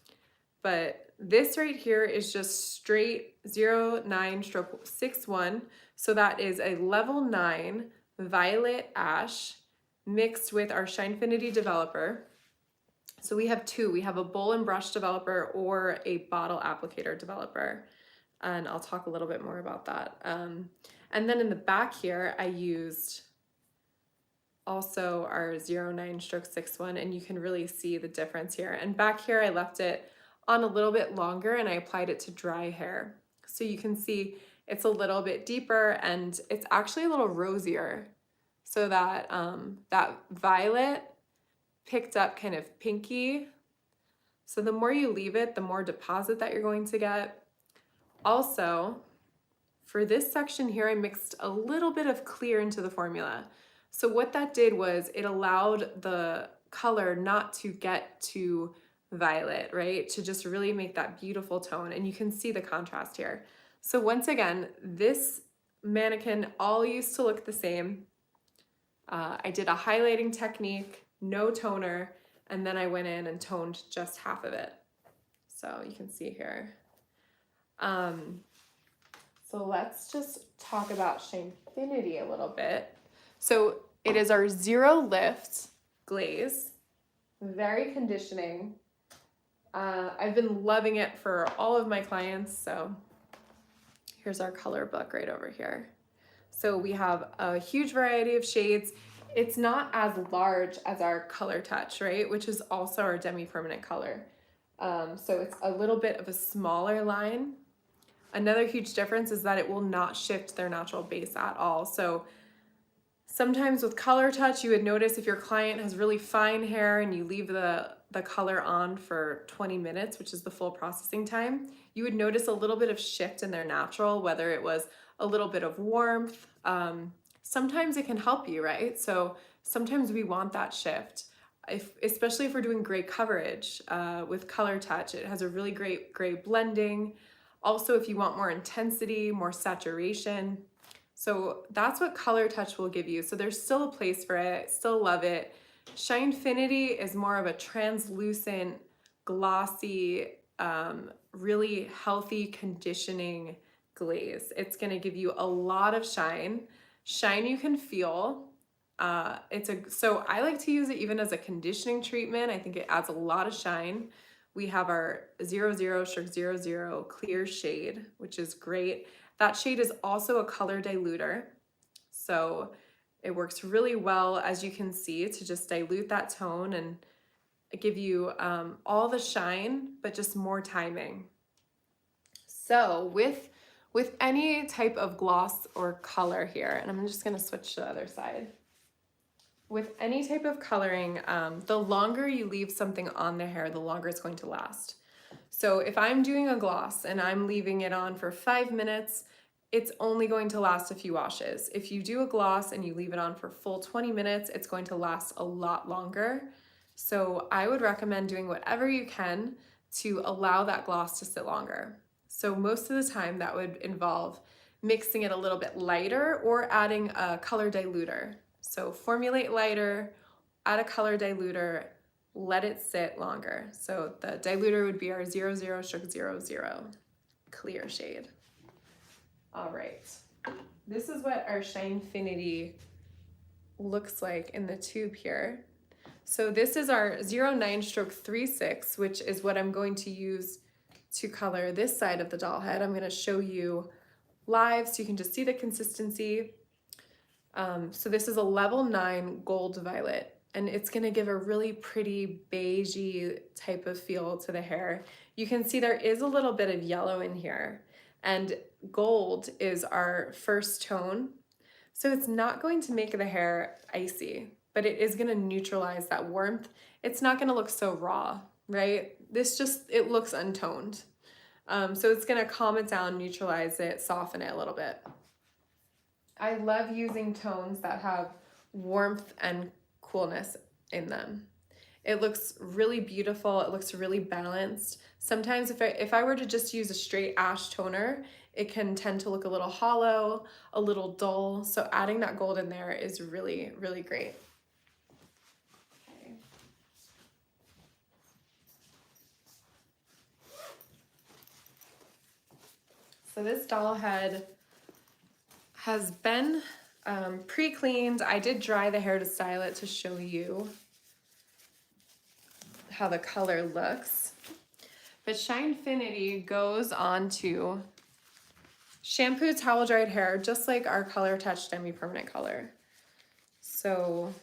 but this right here is just straight 09/61. So that is a level 9 violet ash mixed with our Shinefinity developer. So we have two. We have a bowl and brush developer or a bottle applicator developer. And I'll talk a little bit more about that. And then in the back here, I used also our 09/61, and you can really see the difference here. And back here, I left it on a little bit longer and I applied it to dry hair. So you can see it's a little bit deeper and it's actually a little rosier. So that that violet picked up kind of pinky. So the more you leave it, the more deposit that you're going to get. Also, for this section here, I mixed a little bit of clear into the formula. So what that did was it allowed the color not to get too violet, right? To just really make that beautiful tone. And you can see the contrast here. So once again, this mannequin all used to look the same. I did a highlighting technique, no toner, and then I went in and toned just half of it. So you can see here. So let's just talk about Shinefinity a little bit. So it is our zero lift glaze, very conditioning. I've been loving it for all of my clients. So here's our color book right over here. So we have a huge variety of shades. It's not as large as our Color Touch, right? Which is also our demi-permanent color. So it's a little bit of a smaller line. Another huge difference is that it will not shift their natural base at all. So sometimes with Color Touch, you would notice if your client has really fine hair and you leave the color on for 20 minutes, which is the full processing time, you would notice a little bit of shift in their natural, whether it was a little bit of warmth. Sometimes it can help you, right? So sometimes we want that shift. Especially if we're doing gray coverage with Color Touch, it has a really great gray blending. Also, if you want more intensity, more saturation. So that's what Color Touch will give you. So there's still a place for it, still love it. Shinefinity is more of a translucent, glossy, really healthy conditioning glaze. It's gonna give you a lot of shine. Shine you can feel. So I like to use it even as a conditioning treatment. I think it adds a lot of shine. We have our 00/00 clear shade, which is great. That shade is also a color diluter. So it works really well, as you can see, to just dilute that tone and give you all the shine, but just more timing. So with any type of gloss or color here, and I'm just gonna switch to the other side. With any type of coloring, the longer you leave something on the hair, the longer it's going to last. So if I'm doing a gloss and I'm leaving it on for 5 minutes, it's only going to last a few washes. If you do a gloss and you leave it on for full 20 minutes, it's going to last a lot longer. So I would recommend doing whatever you can to allow that gloss to sit longer. So most of the time that would involve mixing it a little bit lighter or adding a color diluter. So formulate lighter, add a color diluter, let it sit longer. So the diluter would be our 00/00 clear shade. All right, this is what our Shinefinity looks like in the tube here. So this is our 09/36, which is what I'm going to use to color this side of the doll head. I'm gonna show you live so you can just see the consistency. So this is a level 9 gold violet, and it's gonna give a really pretty beigey type of feel to the hair. You can see there is a little bit of yellow in here, and gold is our first tone. So it's not going to make the hair icy, but it is gonna neutralize that warmth. It's not gonna look so raw, right? It looks untoned. So it's gonna calm it down, neutralize it, soften it a little bit. I love using tones that have warmth and coolness in them. It looks really beautiful. It looks really balanced. Sometimes if I were to just use a straight ash toner, it can tend to look a little hollow, a little dull. So adding that gold in there is really, really great. Okay. So this doll head has been pre-cleaned. I did dry the hair to style it to show you how the color looks. But Shinefinity goes on to shampoo towel dried hair, just like our Color Touch demi-permanent color. So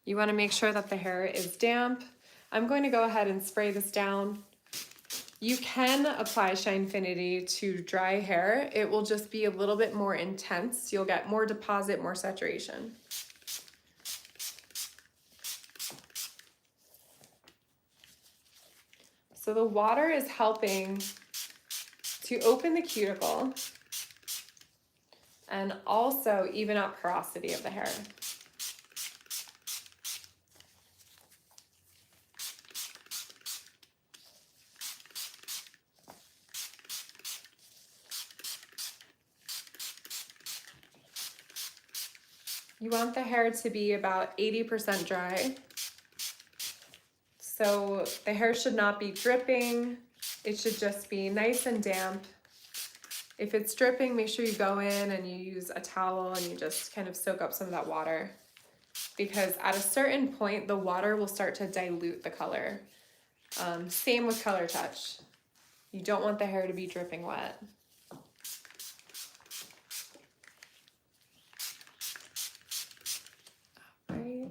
you want to make sure that the hair is damp. I'm going to go ahead and spray this down. You can apply Shinefinity to dry hair. It will just be a little bit more intense. You'll get more deposit, more saturation. So the water is helping to open the cuticle and also even out porosity of the hair. You want the hair to be about 80% dry. So the hair should not be dripping. It should just be nice and damp. If it's dripping, make sure you go in and you use a towel and you just kind of soak up some of that water, because at a certain point, the water will start to dilute the color. Same with Color Touch. You don't want the hair to be dripping wet. All right.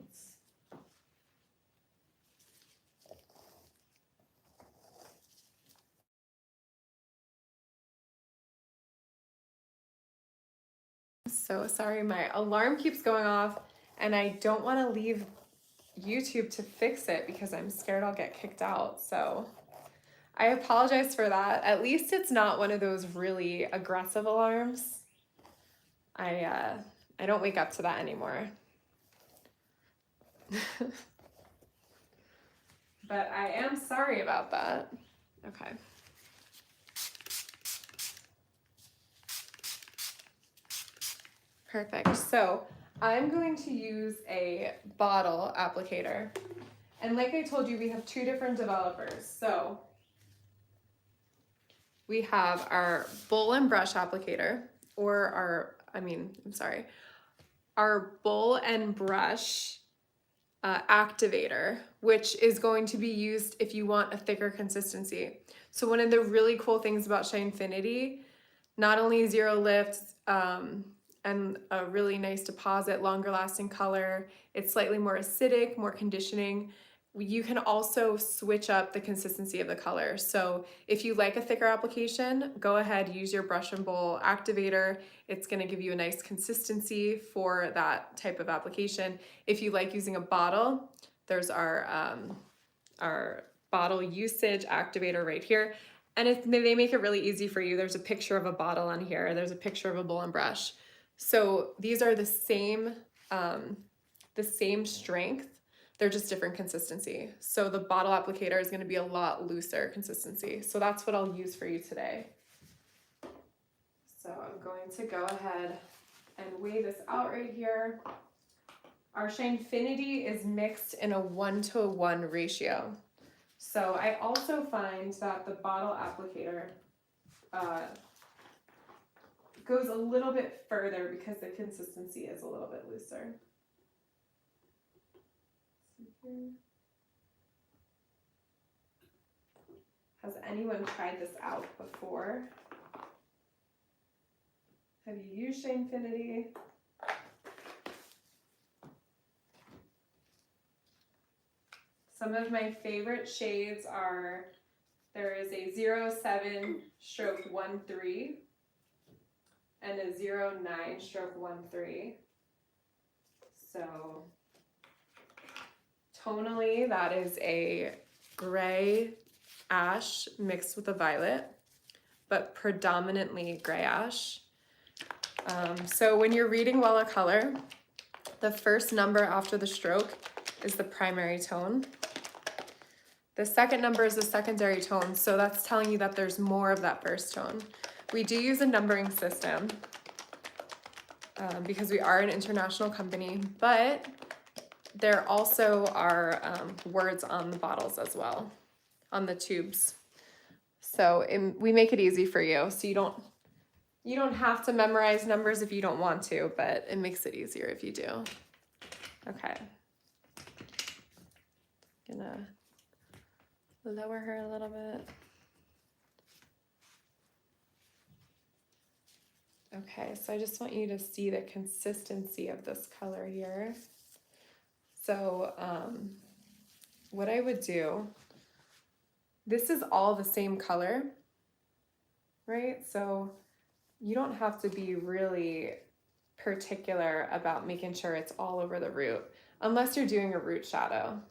So sorry, my alarm keeps going off and I don't want to leave YouTube to fix it because I'm scared I'll get kicked out. So I apologize for that. At least it's not one of those really aggressive alarms. I don't wake up to that anymore. But I am sorry about that. Okay. Perfect. So I'm going to use a bottle applicator. And like I told you, we have two different developers. So we have our bowl and brush applicator, or our bowl and brush activator, which is going to be used if you want a thicker consistency. So one of the really cool things about Shinefinity, not only zero lift and a really nice deposit, longer lasting color, it's slightly more acidic, more conditioning. You can also switch up the consistency of the color. So if you like a thicker application, go ahead, use your brush and bowl activator. It's gonna give you a nice consistency for that type of application. If you like using a bottle, there's our bottle usage activator right here. And they make it really easy for you. There's a picture of a bottle on here. There's a picture of a bowl and brush. So these are the same strength. They're just different consistency. So the bottle applicator is going to be a lot looser consistency. So that's what I'll use for you today. So I'm going to go ahead and weigh this out right here. Our Shinefinity is mixed in a 1-to-1 ratio. So I also find that the bottle applicator goes a little bit further because the consistency is a little bit looser. Has anyone tried this out before? Have you used Shinefinity? Some of my favorite shades are, there is a 07/13 and a 09/13. So tonally, that is a gray ash mixed with a violet, but predominantly gray ash. So when you're reading Wella color, the first number after the stroke is the primary tone. The second number is the secondary tone, so that's telling you that there's more of that first tone. We do use a numbering system because we are an international company, but there also are words on the bottles as well, on the tubes. So we make it easy for you, so you don't have to memorize numbers if you don't want to, but it makes it easier if you do. Okay. Gonna lower her a little bit. Okay, so I just want you to see the consistency of this color here. So what I would do, this is all the same color, right? So you don't have to be really particular about making sure it's all over the root, unless you're doing a root shadow.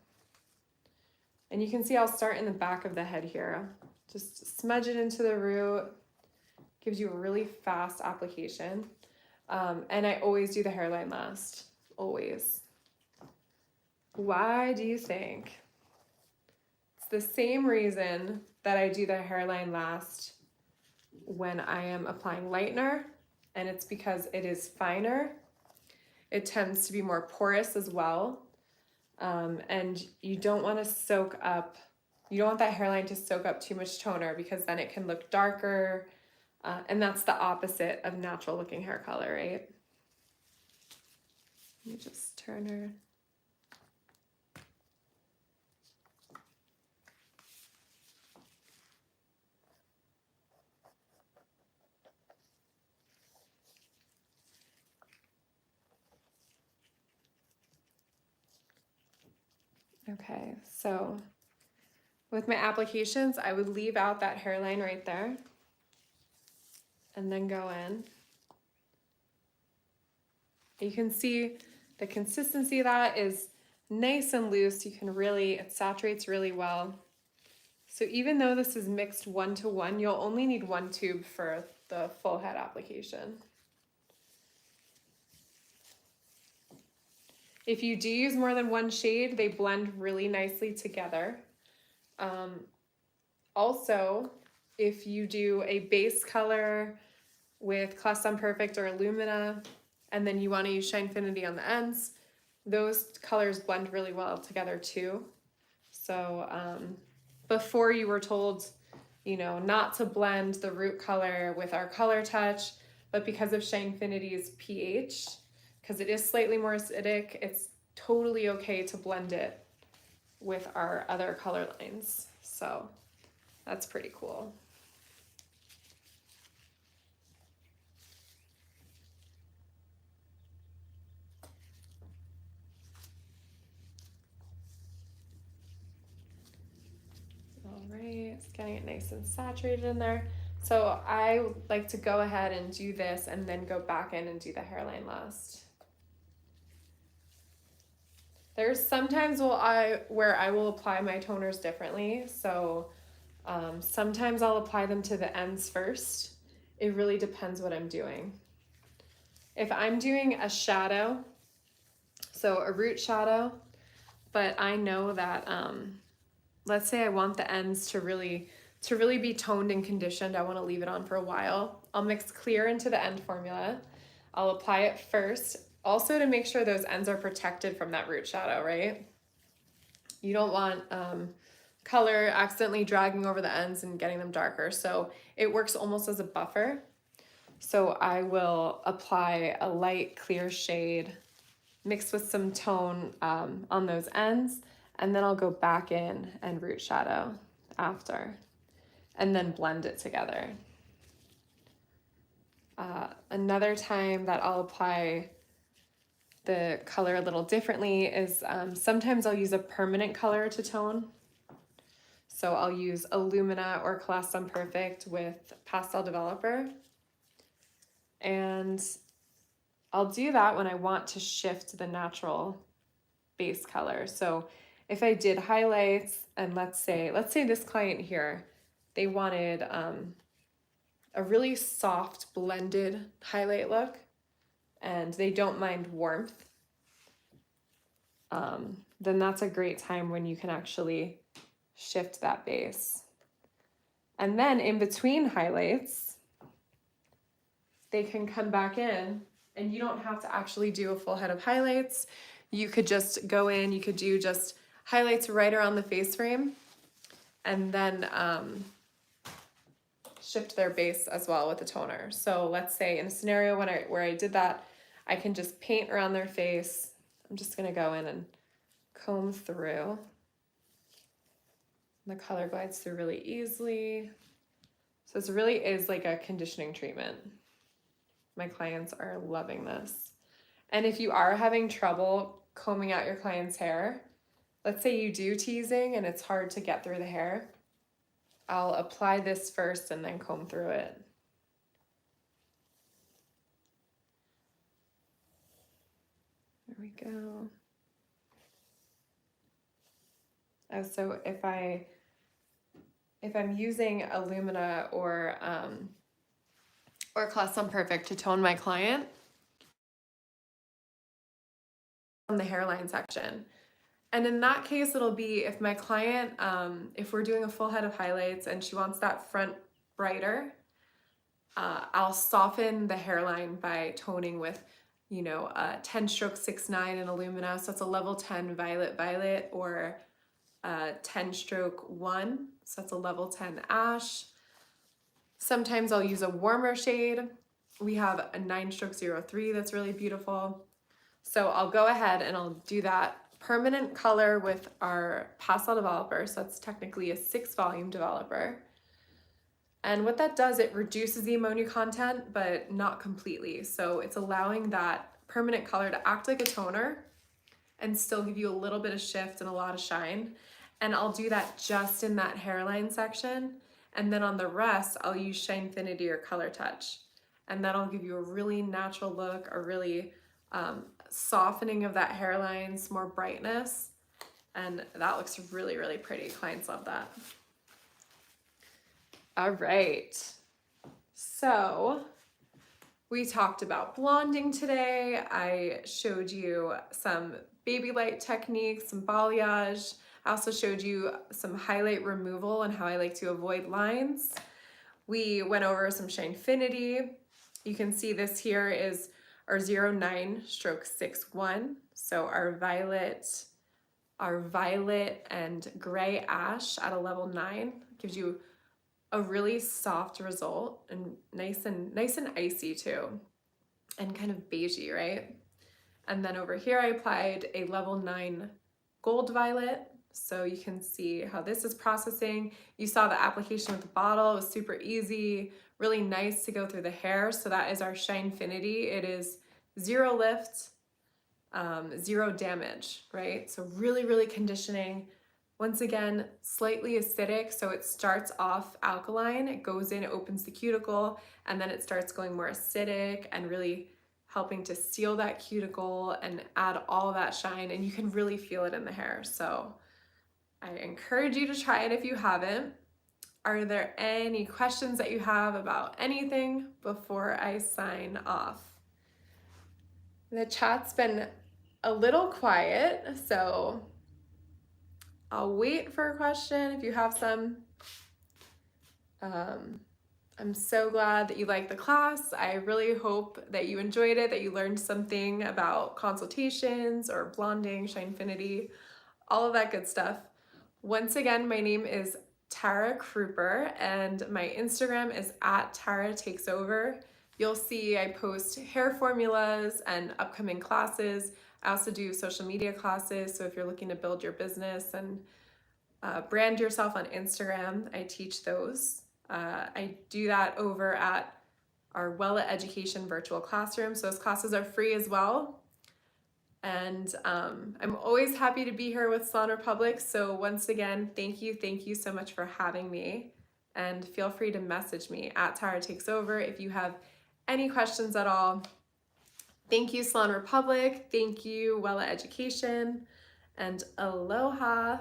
And you can see I'll start in the back of the head here. Just smudge it into the root. Gives you a really fast application. And I always do the hairline last, always. Why do you think? It's the same reason that I do the hairline last when I am applying lightener, and it's because it is finer. It tends to be more porous as well. And you don't want to soak up, you don't want that hairline to soak up too much toner because then it can look darker. And that's the opposite of natural looking hair color, right? Let me just turn her. Okay, so with my applications, I would leave out that hairline right there and then go in. You can see the consistency of that is nice and loose. You can really, it saturates really well. So even though this is mixed 1-to-1, you'll only need 1 tube for the full head application. If you do use more than 1 shade, they blend really nicely together. Also, if you do a base color with Class Perfect or Illumina, and then you want to use Shinefinity on the ends, those colors blend really well together too. So before you were told, you know, not to blend the root color with our color touch, but because of Shinefinity's pH, because it is slightly more acidic, it's totally okay to blend it with our other color lines. So that's pretty cool. All right, it's getting it nice and saturated in there. So I like to go ahead and do this and then go back in and do the hairline last. There's sometimes where I will apply my toners differently. So sometimes I'll apply them to the ends first. It really depends what I'm doing. If I'm doing a shadow, so a root shadow, but I know that, let's say I want the ends to really be toned and conditioned, I want to leave it on for a while. I'll mix clear into the end formula. I'll apply it first, also to make sure those ends are protected from that root shadow, right? You don't want color accidentally dragging over the ends and getting them darker. So it works almost as a buffer. So I will apply a light clear shade mixed with some tone on those ends, and then I'll go back in and root shadow after, and then blend it together. Another time that I'll apply the color a little differently is sometimes I'll use a permanent color to tone. So I'll use Illumina or Class Perfect with Pastel Developer. And I'll do that when I want to shift the natural base color. So if I did highlights, and let's say this client here, they wanted a really soft blended highlight look, and they don't mind warmth, then that's a great time when you can actually shift that base. And then in between highlights, they can come back in, and you don't have to actually do a full head of highlights. You could just go in, you could do just highlights right around the face frame, and then shift their base as well with the toner. So let's say in a scenario where I did that, I can just paint around their face. I'm just gonna go in and comb through. The color glides through really easily. So this really is like a conditioning treatment. My clients are loving this. And if you are having trouble combing out your client's hair, let's say you do teasing and it's hard to get through the hair, I'll apply this first and then comb through it. There we go. So if I'm using Illumina or Class Perfect to tone my client on the hairline section. And in that case, it'll be if my client, if we're doing a full head of highlights and she wants that front brighter, I'll soften the hairline by toning with you know, 10 stroke 6-9 in Illumina, so that's a level 10 violet, or 10 stroke 1, so that's a level 10 ash. Sometimes I'll use a warmer shade. We have a 9 stroke 03 that's really beautiful. So I'll go ahead and I'll do that permanent color with our pastel developer. So that's technically a 6 volume developer. And what that does, it reduces the ammonia content, but not completely. So it's allowing that permanent color to act like a toner and still give you a little bit of shift and a lot of shine. And I'll do that just in that hairline section. And then on the rest, I'll use Shinefinity or Color Touch. And that'll give you a really natural look, a really softening of that hairline, some more brightness. And that looks really, really pretty. Clients love that. All right. So we talked about blonding today. I showed you some baby light techniques, some balayage. I also showed you some highlight removal and how I like to avoid lines. We went over some Shinefinity. You can see this here is our 09 stroke 6-1. So our violet and gray ash at a level 9 gives you a really soft result and nice and icy too, and kind of beigey, right? And then over here I applied a level 9 gold violet. So you can see how this is processing. You saw the application with the bottle. It was super easy, really nice to go through the hair. So that is our Shinefinity. It is 0 lift, 0 damage, right? So really, really conditioning. Once again, slightly acidic, so it starts off alkaline, it goes in, it opens the cuticle, and then it starts going more acidic and really helping to seal that cuticle and add all that shine, and you can really feel it in the hair. So I encourage you to try it if you haven't. Are there any questions that you have about anything before I sign off? The chat's been a little quiet, so I'll wait for a question if you have some. I'm so glad that you liked the class. I really hope that you enjoyed it, that you learned something about consultations or blonding, Shinefinity, all of that good stuff. Once again, my name is Tarra Kruper and my Instagram is @TarraTakesOver. You'll see I post hair formulas and upcoming classes. I also do social media classes, so if you're looking to build your business and brand yourself on Instagram, I teach those. I do that over at our Wella Education virtual classroom, so those classes are free as well. And I'm always happy to be here with Salon Republic, so once again, thank you so much for having me, and feel free to message me @TarraTakesOver if you have any questions at all. Thank you, Salon Republic. Thank you, Wella Education, and aloha.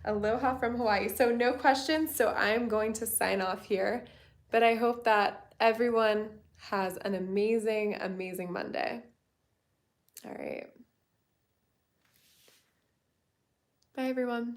Aloha from Hawaii. So no questions, so I'm going to sign off here, but I hope that everyone has an amazing, amazing Monday. All right. Bye, everyone.